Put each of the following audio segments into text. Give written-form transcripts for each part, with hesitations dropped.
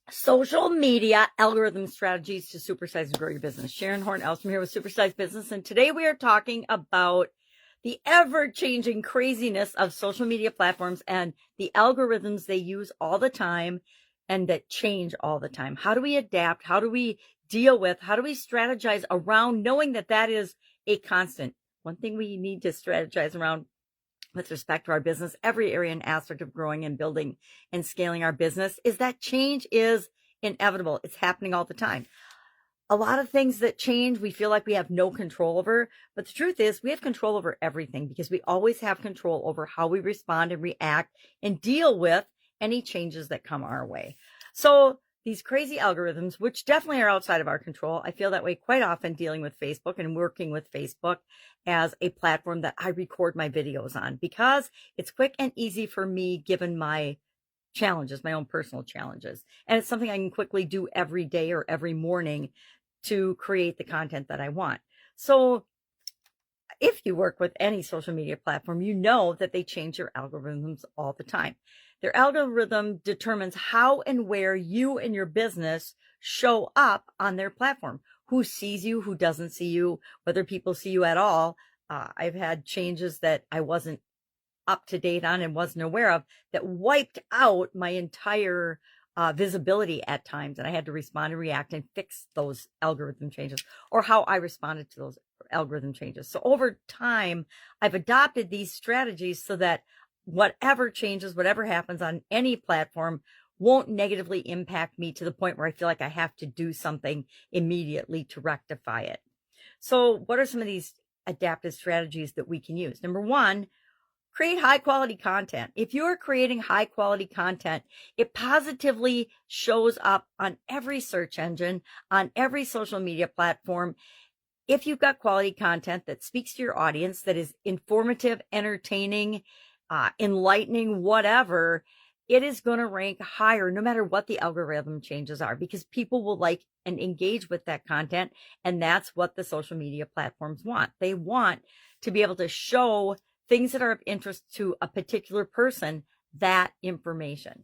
Social media algorithm strategies to supersize and grow your business. Sharon Horne-Ellstrom here with Supersize Business. And today we are talking about the ever-changing craziness of social media platforms and the algorithms they use all the time and that change all the time. How do we adapt? How do we deal with? How do we strategize around knowing that that is a constant? One thing we need to strategize around with respect to our business, every area and aspect of growing and building and scaling our business, is that change is inevitable. It's happening all the time. A lot of things that change, we feel like we have no control over, but the truth is we have control over everything because we always have control over how we respond and react and deal with any changes that come our way. So these crazy algorithms, which definitely are outside of our control, I feel that way quite often dealing with Facebook and working with Facebook as a platform that I record my videos on because it's quick and easy for me given my challenges, my own personal challenges. And it's something I can quickly do every day or every morning to create the content that I want. So if you work with any social media platform, you know that they change their algorithms all the time. Their algorithm determines how and where you and your business show up on their platform. Who sees you, who doesn't see you, whether people see you at all. I've had changes that I wasn't up to date on and wasn't aware of that wiped out my entire visibility at times. And I had to respond and react and fix those algorithm changes or how I responded to those algorithm changes. So over time, I've adopted these strategies so that whatever changes, whatever happens on any platform won't negatively impact me to the point where I feel like I have to do something immediately to rectify it. So what are some of these adaptive strategies that we can use? Number one, create high quality content. If you're creating high quality content, it positively shows up on every search engine, on every social media platform. If you've got quality content that speaks to your audience, that is informative, entertaining, enlightening, whatever, it is going to rank higher no matter what the algorithm changes are because people will like and engage with that content. And that's what the social media platforms want. They want to be able to show things that are of interest to a particular person, that information.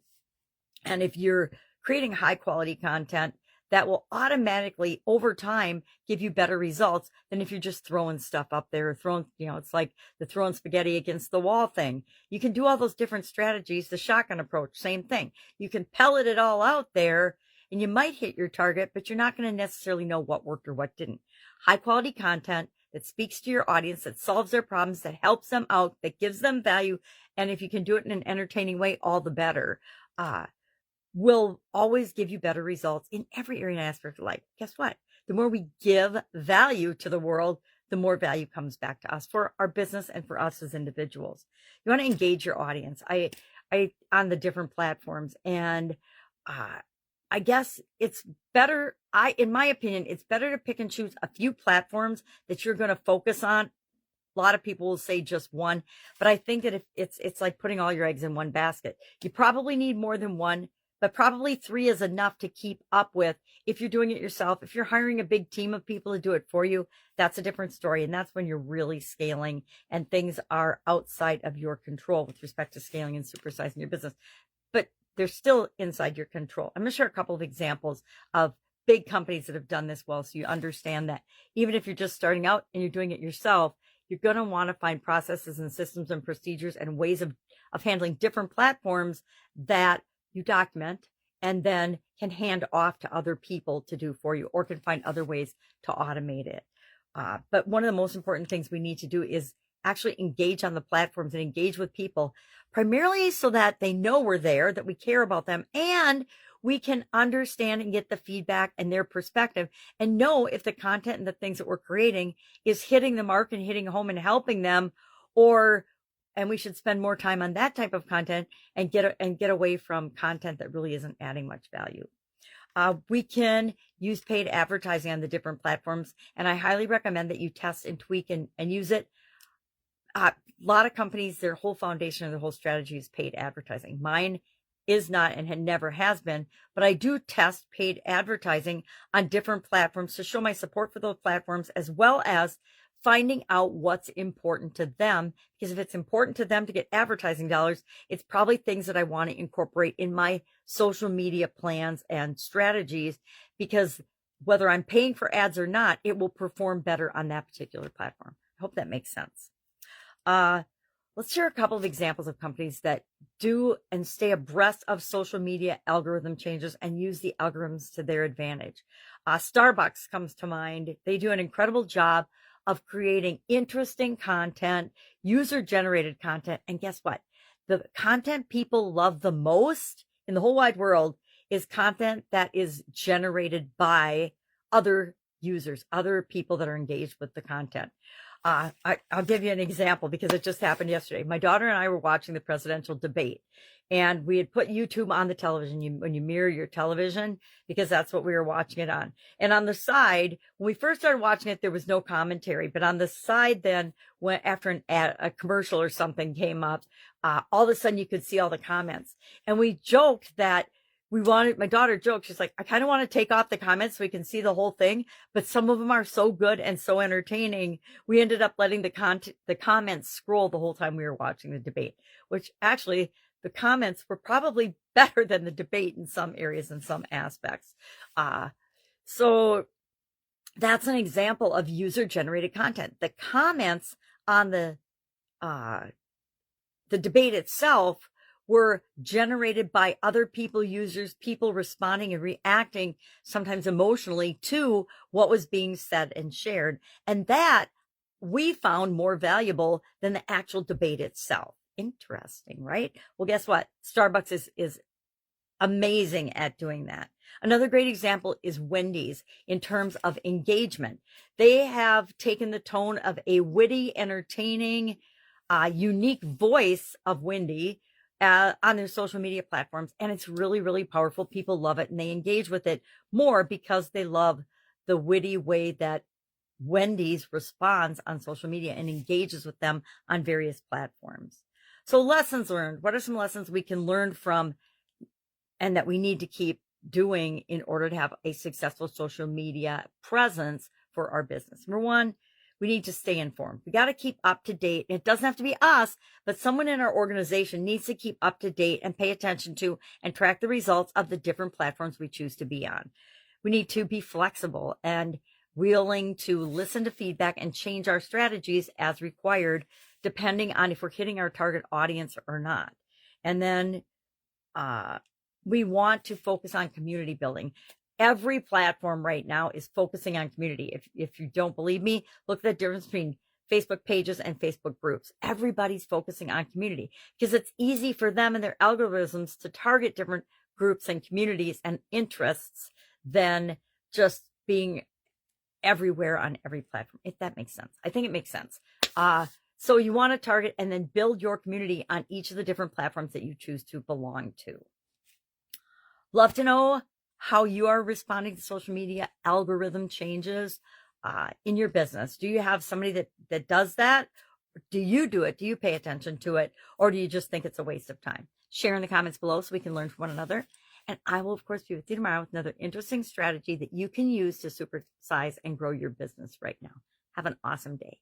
And if you're creating high quality content, that will automatically over time give you better results than if you're just throwing stuff up there, it's like the throwing spaghetti against the wall thing. You can do all those different strategies. The shotgun approach, same thing. You can pellet it all out there and you might hit your target, but you're not going to necessarily know what worked or what didn't. High quality content that speaks to your audience, that solves their problems, that helps them out, that gives them value. And if you can do it in an entertaining way, all the better. Will always give you better results in every area and aspect of life. Guess what? The more we give value to the world, the more value comes back to us for our business and for us as individuals. You want to engage your audience. I on the different platforms, and I guess it's better. In my opinion, it's better to pick and choose a few platforms that you're going to focus on. A lot of people will say just one, but I think that if it's like putting all your eggs in one basket. You probably need more than one, but probably 3 is enough to keep up with if you're doing it yourself. If you're hiring a big team of people to do it for you, that's a different story. And that's when you're really scaling and things are outside of your control with respect to scaling and supersizing your business. But they're still inside your control. I'm going to share a couple of examples of big companies that have done this well, so you understand that even if you're just starting out and you're doing it yourself, you're going to want to find processes and systems and procedures and ways of handling different platforms that you document and then can hand off to other people to do for you, or can find other ways to automate it. But one of the most important things we need to do is actually engage on the platforms and engage with people, primarily so that they know we're there, that we care about them, and we can understand and get the feedback and their perspective and know if the content and the things that we're creating is hitting the mark and hitting home and helping them, and we should spend more time on that type of content and get away from content that really isn't adding much value. We can use paid advertising on the different platforms, and I highly recommend that you test and tweak and use it. A lot of companies, their whole foundation of their whole strategy is paid advertising. Mine is not and never has been, but I do test paid advertising on different platforms to show my support for those platforms, as well as finding out what's important to them, because if it's important to them to get advertising dollars, it's probably things that I want to incorporate in my social media plans and strategies, because whether I'm paying for ads or not, it will perform better on that particular platform. I hope that makes sense. Let's share a couple of examples of companies that do and stay abreast of social media algorithm changes and use the algorithms to their advantage. Starbucks comes to mind. They do an incredible job of creating interesting content, user-generated content. And guess what? The content people love the most in the whole wide world is content that is generated by other users, other people that are engaged with the content. I'll give you an example because it just happened yesterday. My daughter and I were watching the presidential debate, and we had put YouTube on the television when you mirror your television, because that's what we were watching it on. And on the side, when we first started watching it, there was no commentary. But on the side then, when after a commercial or something came up, all of a sudden you could see all the comments. And we joked that my daughter joked, she's like, I kind of want to take off the comments so we can see the whole thing, but some of them are so good and so entertaining. We ended up letting the comments scroll the whole time we were watching the debate, which actually the comments were probably better than the debate in some areas and some aspects. So that's an example of user-generated content. The comments on the debate itself were generated by other people, users, people responding and reacting, sometimes emotionally, to what was being said and shared. And that we found more valuable than the actual debate itself. Interesting, right? Well, guess what? Starbucks is amazing at doing that. Another great example is Wendy's in terms of engagement. They have taken the tone of a witty, entertaining, unique voice of Wendy on their social media platforms. And it's really, really powerful. People love it and they engage with it more because they love the witty way that Wendy's responds on social media and engages with them on various platforms. So lessons learned. What are some lessons we can learn from and that we need to keep doing in order to have a successful social media presence for our business? Number one, we need to stay informed. We got to keep up to date. It doesn't have to be us, but someone in our organization needs to keep up to date and pay attention to and track the results of the different platforms we choose to be on. We need to be flexible and willing to listen to feedback and change our strategies as required, depending on if we're hitting our target audience or not. And then we want to focus on community building. Every platform right now is focusing on community. If you don't believe me, look at the difference between Facebook pages and Facebook groups. Everybody's focusing on community because it's easy for them and their algorithms to target different groups and communities and interests than just being everywhere on every platform, if that makes sense. I think it makes sense. So you want to target and then build your community on each of the different platforms that you choose to belong to. Love to know how you are responding to social media algorithm changes in your business. Do you have somebody that does that? Do you do it? Do you pay attention to it? Or do you just think it's a waste of time? Share in the comments below so we can learn from one another. And I will, of course, be with you tomorrow with another interesting strategy that you can use to supersize and grow your business right now. Have an awesome day.